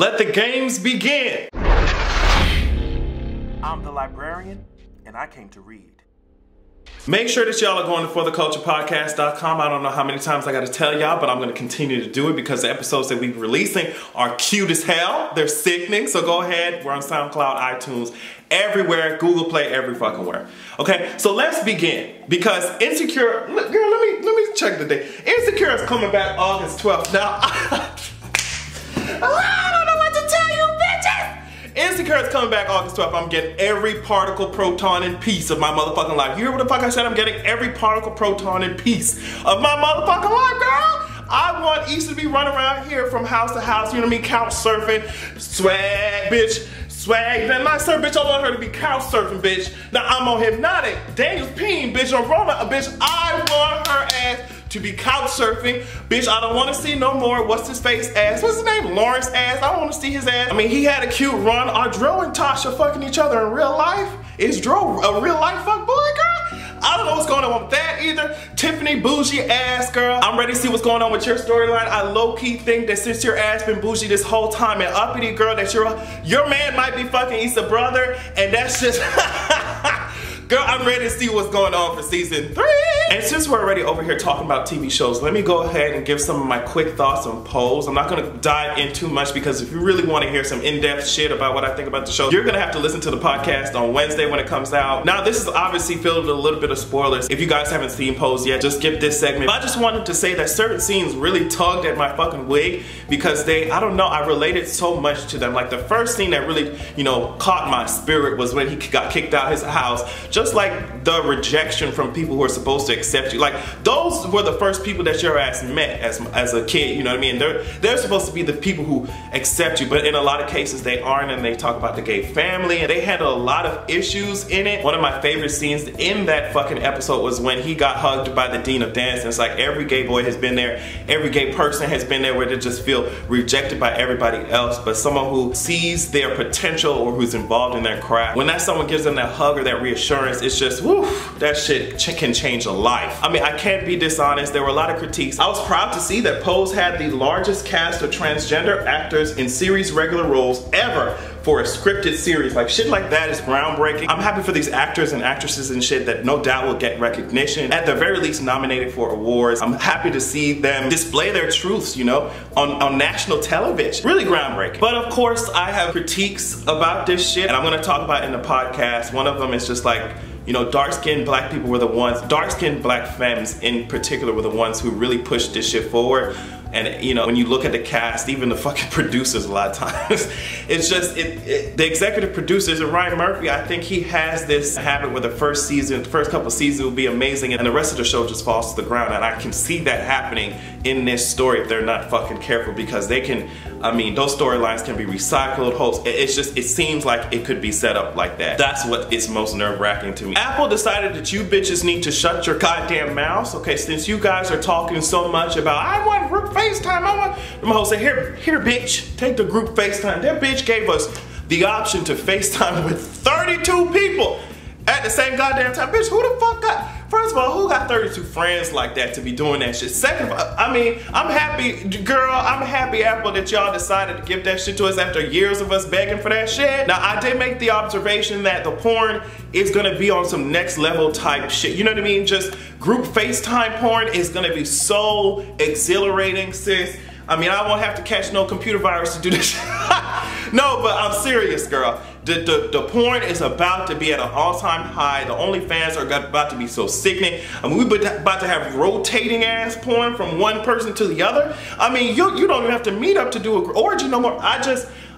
Let the games begin. I'm the librarian, and I came to read. Make sure that y'all are going to fortheculturepodcast.com. I don't know how many times I got to tell y'all, but I'm going to continue to do it because the episodes that we're releasing are cute as hell. They're sickening. So go ahead. We're on SoundCloud, iTunes, everywhere, Google Play, every fucking where. Okay, so let's begin because Insecure. Girl, let me check the date. Insecure is coming back August 12th. Now, I don't know what to tell you, bitches. Insecure is coming back August 12th. I'm getting every particle, proton, and piece of my motherfucking life. You hear what the fuck I said? I'm getting every particle, proton, and piece of my motherfucking life, girl. I want East to be running around here from house to house, you know what I mean? Couch surfing, swag, bitch. Swag, then my sir, bitch, I want her to be couch surfing, bitch. Now I'm on Hypnotic, Daniel's Peen, bitch, on Roma, bitch. I want her ass to be couch surfing, bitch. I don't want to see no more what's his face ass. What's his name? Lawrence ass. I don't want to see his ass. I mean, he had a cute run. Are Dro and Tasha fucking each other in real life? Is Dro a real life fuck boy, girl? I don't know what's going on with that either. Tiffany bougie ass girl. I'm ready to see what's going on with your storyline. I low-key think that since your ass been bougie this whole time and uppity girl, that your man might be fucking Issa brother, and that's just girl, I'm ready to see what's going on for season 3. And since we're already over here talking about TV shows, let me go ahead and give some of my quick thoughts on Pose. I'm not gonna dive in too much because if you really want to hear some in-depth shit about what I think about the show, you're gonna have to listen to the podcast on Wednesday when it comes out. Now, this is obviously filled with a little bit of spoilers. If you guys haven't seen Pose yet, just skip this segment. But I just wanted to say that certain scenes really tugged at my fucking wig because I don't know, I related so much to them. Like the first scene that really, you know, caught my spirit was when he got kicked out of his house. Just like the rejection from people who are supposed to accept you. Like those were the first people that your ass met as a kid, you know what I mean? They're supposed to be the people who accept you, but in a lot of cases they aren't, and they talk about the gay family and they handle a lot of issues in it. One of my favorite scenes in that fucking episode was when he got hugged by the dean of dance, and it's like every gay boy has been there, every gay person has been there where they just feel rejected by everybody else, but someone who sees their potential or who's involved in their craft, when that someone gives them that hug or that reassurance, it's just, woo, that shit can change a life. I mean, I can't be dishonest. There were a lot of critiques. I was proud to see that Pose had the largest cast of transgender actors in series regular roles ever for a scripted series. Like shit like that is groundbreaking. I'm happy for these actors and actresses and shit that no doubt will get recognition, at the very least nominated for awards. I'm happy to see them display their truths, you know, on national television. Really groundbreaking. But of course, I have critiques about this shit, and I'm gonna talk about it in the podcast. One of them is just like, you know, dark-skinned black people were the ones, dark-skinned black femmes in particular were the ones who really pushed this shit forward. And you know, when you look at the cast, even the fucking producers a lot of times, it's just, the executive producers, and Ryan Murphy, I think he has this habit where the first couple seasons will be amazing and the rest of the show just falls to the ground. And I can see that happening in this story if they're not fucking careful, because they can, I mean, those storylines can be recycled. It's just, it seems like it could be set up like that. That's what is most nerve-wracking to me. Apple decided that you bitches need to shut your goddamn mouths. Okay, since you guys are talking so much about, I want group FaceTime, I want, my host said, here bitch, take the group FaceTime. That bitch gave us the option to FaceTime with 32 people at the same goddamn time. Bitch, who the fuck got, first of all, who got 32 friends like that to be doing that shit? Second of all, I mean, I'm happy, girl, I'm happy, Apple, that y'all decided to give that shit to us after years of us begging for that shit. Now, I did make the observation that the porn is gonna be on some next level type shit. You know what I mean? Just group FaceTime porn is gonna be so exhilarating, sis. I mean, I won't have to catch no computer virus to do this. No, but I'm serious, girl. The porn is about to be at an all-time high. The OnlyFans are about to be so sickening. I mean, we're about to have rotating ass porn from one person to the other. I mean, you don't even have to meet up to do an orgy no more.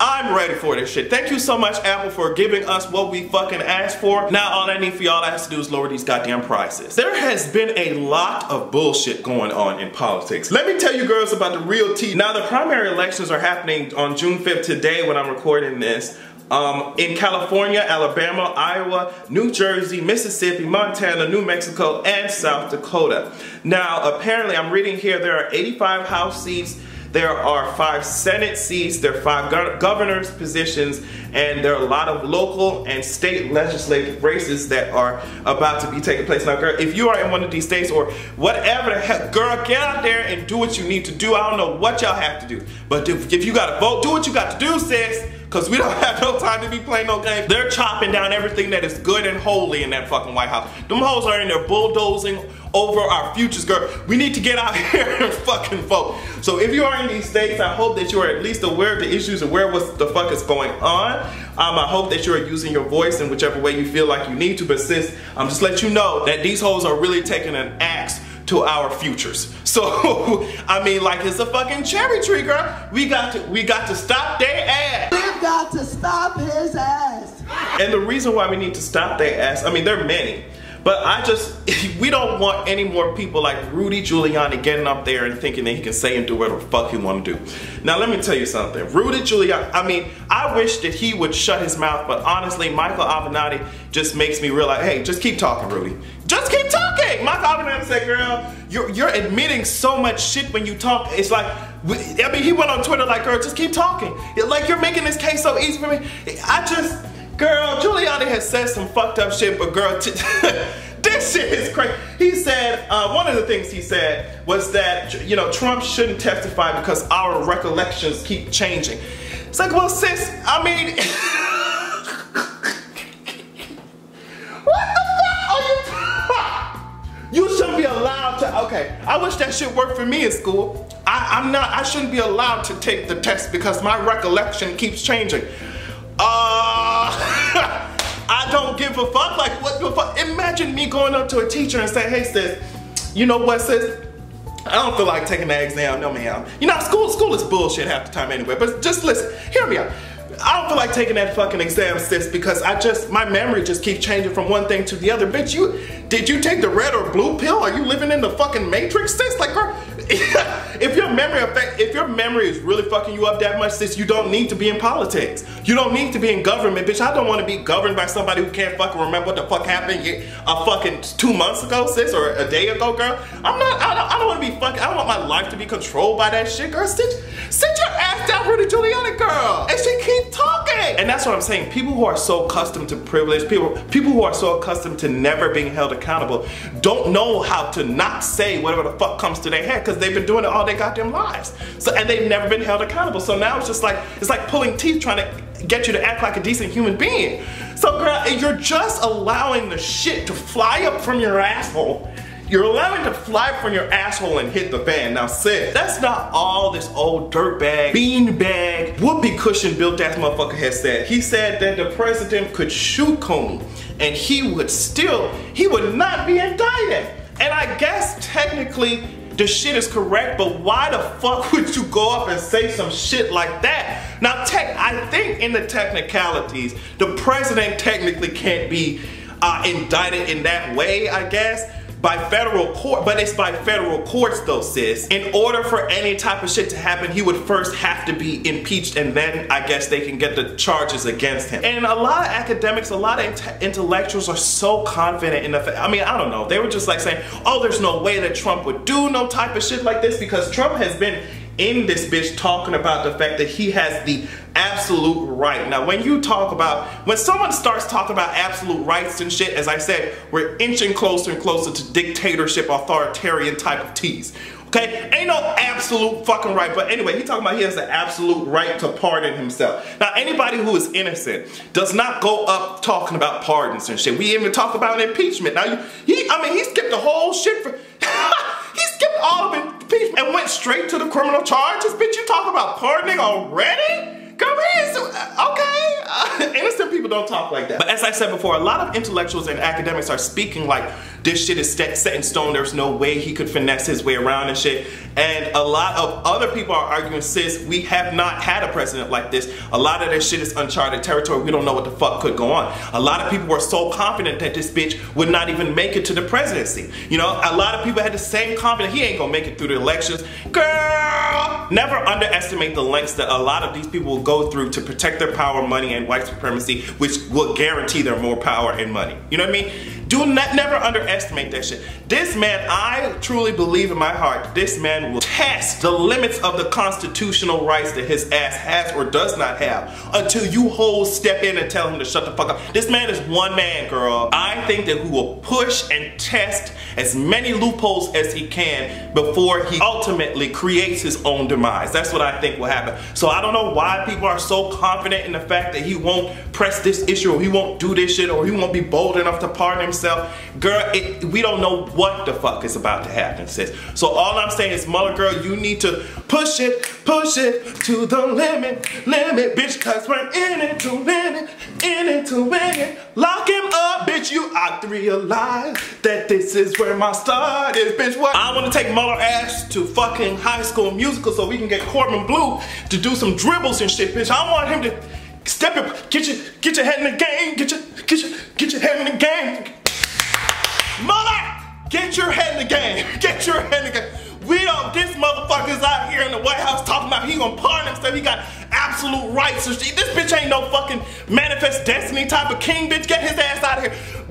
I'm ready for this shit. Thank you so much, Apple, for giving us what we fucking asked for. Now all I need for y'all to do is lower these goddamn prices. There has been a lot of bullshit going on in politics. Let me tell you girls about the real tea. Now the primary elections are happening on June 5th today when I'm recording this. In California, Alabama, Iowa, New Jersey, Mississippi, Montana, New Mexico, and South Dakota. Now apparently I'm reading here there are 85 House seats. There are 5 Senate seats, there are 5 governor's positions, and there are a lot of local and state legislative races that are about to be taking place. Now, girl, if you are in one of these states or whatever the heck, girl, get out there and do what you need to do. I don't know what y'all have to do, but if you gotta vote, do what you got to do, sis. Because we don't have no time to be playing no games. They're chopping down everything that is good and holy in that fucking White House. Them hoes are in there bulldozing over our futures, girl. We need to get out here and fucking vote. So if you are in these states, I hope that you are at least aware of the issues and aware what the fuck is going on. I hope that you are using your voice in whichever way you feel like you need to. But sis, I'm just let you know that these hoes are really taking an axe to our futures. So, I mean, like it's a fucking cherry tree, girl. We got to stop their ass. We've got to stop his ass. And the reason why we need to stop their ass, I mean, there are many, but we don't want any more people like Rudy Giuliani getting up there and thinking that he can say and do whatever the fuck he want to do. Now, let me tell you something. Rudy Giuliani, I mean, I wish that he would shut his mouth, but honestly, Michael Avenatti just makes me realize, hey, just keep talking, Rudy. Just keep talking. Michael Avenatti said, girl, you're admitting so much shit when you talk. It's like, I mean, he went on Twitter like, girl, just keep talking. Like, you're making this case so easy for me. Girl, Giuliani has said some fucked up shit, but girl, this shit is crazy. He said, one of the things he said was that, you know, Trump shouldn't testify because our recollections keep changing. It's like, well, sis, I mean, what the fuck are you? You shouldn't be allowed to, okay, I wish that shit worked for me in school. I shouldn't be allowed to take the test because my recollection keeps changing. I don't give a fuck. Like, what the fuck? Imagine me going up to a teacher and saying, hey sis, you know what sis? I don't feel like taking that exam, no ma'am. You know, school is bullshit half the time anyway, but just listen, hear me out. I don't feel like taking that fucking exam, sis, because my memory just keeps changing from one thing to the other. Bitch, did you take the red or blue pill? Are you living in the fucking Matrix, sis? Like, girl, if your memory is really fucking you up that much, sis, you don't need to be in politics. You don't need to be in government, bitch. I don't want to be governed by somebody who can't fucking remember what the fuck happened a fucking 2 months ago, sis, or a day ago, girl. I don't want to be fucking, I don't want my life to be controlled by that shit, girl. Sit your ass down, Rudy Giuliani, girl. And she keeps talking. And that's what I'm saying. People who are so accustomed to privilege, people who are so accustomed to never being held accountable, don't know how to not say whatever the fuck comes to their head because they've been doing it all their goddamn lives. So, and they've never been held accountable. So now it's just like, it's like pulling teeth trying to get you to act like a decent human being. So girl, you're just allowing the shit to fly up from your asshole. You're allowing it to fly from your asshole and hit the fan. Now sis, that's not all this old dirtbag, beanbag, whoopee cushion built ass motherfucker has said. He said that the president could shoot Comey and he would not be indicted. And I guess technically the shit is correct, but why the fuck would you go up and say some shit like that? Now I think in the technicalities, the president technically can't be indicted in that way, I guess. By federal court, but it's by federal courts though, sis. In order for any type of shit to happen, he would first have to be impeached and then I guess they can get the charges against him. And a lot of academics, a lot of intellectuals are so confident in the fact, I mean, I don't know, they were just like saying, oh, there's no way that Trump would do no type of shit like this because Trump has been in this bitch talking about the fact that he has the absolute right. Now, when someone starts talking about absolute rights and shit, as I said, we're inching closer and closer to dictatorship, authoritarian type of tease. Okay? Ain't no absolute fucking right. But anyway, he talking about he has the absolute right to pardon himself. Now, anybody who is innocent does not go up talking about pardons and shit. We even talk about impeachment. Now, he skipped the whole shit for... He skipped all of impeachment and went straight to the criminal charges. Bitch, you talk about pardoning already? Come here, okay. Innocent people don't talk like that. But as I said before, a lot of intellectuals and academics are speaking like this shit is set in stone. There's no way he could finesse his way around and shit. And a lot of other people are arguing, sis, we have not had a president like this. A lot of this shit is uncharted territory. We don't know what the fuck could go on. A lot of people were so confident that this bitch would not even make it to the presidency. You know, a lot of people had the same confidence. He ain't gonna make it through the elections. Girl! Never underestimate the lengths that a lot of these people will go through to protect their power, money, and white supremacy, which will guarantee them more power and money. You know what I mean? never underestimate that shit. This man, I truly believe in my heart, this man will test the limits of the constitutional rights that his ass has or does not have until you hoes step in and tell him to shut the fuck up. This man is one man, girl. I think that he will push and test as many loopholes as he can before he ultimately creates his own demise. That's what I think will happen. So I don't know why people are so confident in the fact that he won't press this issue or he won't do this shit or he won't be bold enough to pardon himself. Girl, we don't know what the fuck is about to happen, sis. So all I'm saying is, Mueller girl, you need to push it to the limit, bitch, cause we're in it to win it, in it to win it. Lock him up, bitch, I realize that this is where my start is, bitch. What? I want to take Mueller ass to fucking High School Musical so we can get Corbin Blue to do some dribbles and shit, bitch. I want him to step up, get your head in the game, get your head in the game. Mueller, get your head in the game, get your head in the game. This motherfucker's out here in the White House talking about he gonna pardon himself, he got absolute rights. This bitch ain't no fucking manifest destiny type of king, bitch. Get his ass out of here.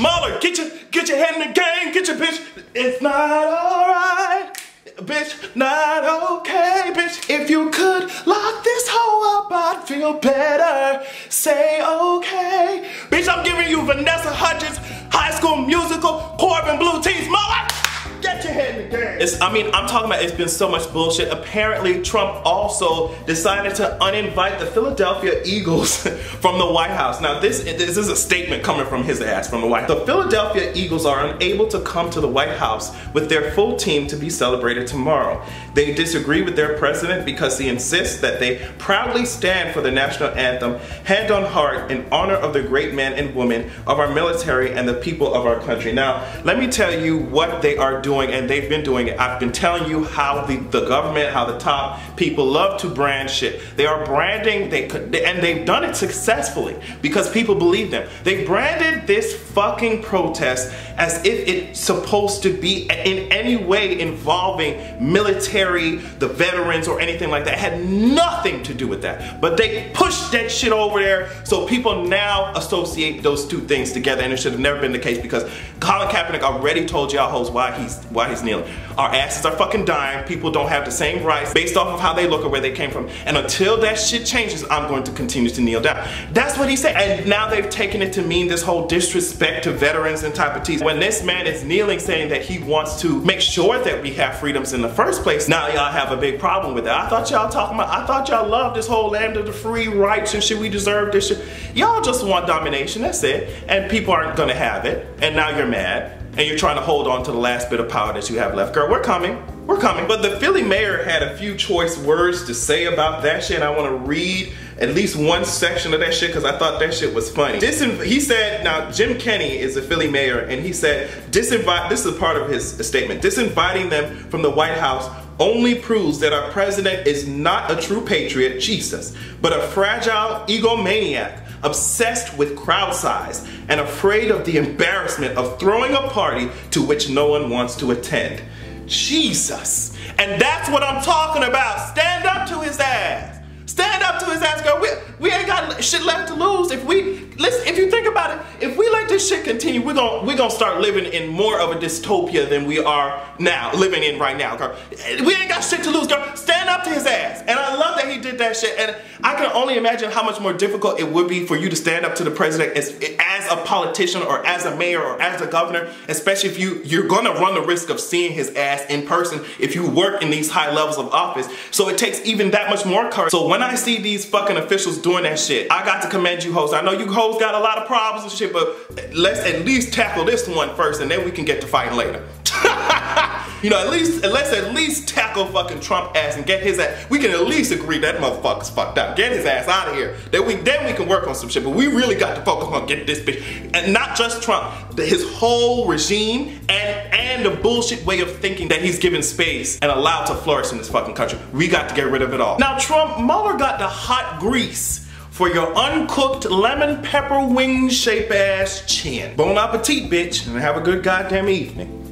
Mueller, get your head in the game, get your bitch. It's not alright, bitch, not okay, bitch. If you could lock this hoe up, I'd feel better. Say okay. Bitch, I'm giving you Vanessa Hudgens, High School Musical, Corbin Blue Tees, Mueller. Get your head in the game. I'm talking about, it's been so much bullshit. Apparently, Trump also decided to uninvite the Philadelphia Eagles from the White House. Now, this is a statement coming from his ass from the White House. The Philadelphia Eagles are unable to come to the White House with their full team to be celebrated tomorrow. They disagree with their president because he insists that they proudly stand for the national anthem, hand on heart, in honor of the great men and women of our military and the people of our country. Now, let me tell you what they are doing, and they've been doing it. I've been telling you how the government, how the top people love to brand shit. They are branding, and they've done it successfully because people believe them. They branded this fucking protest as if it's supposed to be in any way involving military, the veterans, or anything like that. It had nothing to do with that. But they pushed that shit over there, so people now associate those two things together, and it should have never been the case because Colin Kaepernick already told y'all hoes why he's kneeling. Our asses are fucking dying. People don't have the same rights based off of how they look or where they came from. And until that shit changes, I'm going to continue to kneel down. That's what he said. And now they've taken it to mean this whole disrespect to veterans and type of tease. When this man is kneeling saying that he wants to make sure that we have freedoms in the first place, now y'all have a big problem with it. I thought y'all loved this whole land of the free rights and shit. We deserve this shit. Y'all just want domination, that's it. And people aren't gonna have it. And now you're mad. And you're trying to hold on to the last bit of power that you have left. Girl, we're coming. We're coming. But the Philly mayor had a few choice words to say about that shit. And I want to read at least one section of that shit because I thought that shit was funny. He said, now Jim Kenney is a Philly mayor, and he said, this is a part of his statement, disinviting them from the White House only proves that our president is not a true patriot, Jesus, but a fragile egomaniac, obsessed with crowd size and afraid of the embarrassment of throwing a party to which no one wants to attend. Jesus. And that's what I'm talking about. Stand up to his ass. Stand up to his ass, girl. We ain't got shit left to lose. If you think about it, if we let this shit continue, we're gonna start living in more of a dystopia than we are now, living in right now, girl. We ain't got shit to lose, girl. Stand up to his ass. And I love that he did that shit. And I can only imagine how much more difficult it would be for you to stand up to the president as a politician or as a mayor or as a governor, especially if you're gonna run the risk of seeing his ass in person if you work in these high levels of office. So it takes even that much more courage. So when I see these fucking officials doing that shit, I got to commend you hoes. I know you hoes got a lot of problems and shit, but let's at least tackle this one first and then we can get to fighting later. You know, let's at least tackle fucking Trump ass and get his ass. We can at least agree that motherfucker's fucked up. Get his ass out of here. Then we can work on some shit. But we really got to focus on getting this bitch. And not just Trump, his whole regime and the bullshit way of thinking that he's given space and allowed to flourish in this fucking country. We got to get rid of it all. Now Trump, Mueller got the hot grease for your uncooked lemon pepper wing shape ass chin. Bon appetit, bitch, and have a good goddamn evening.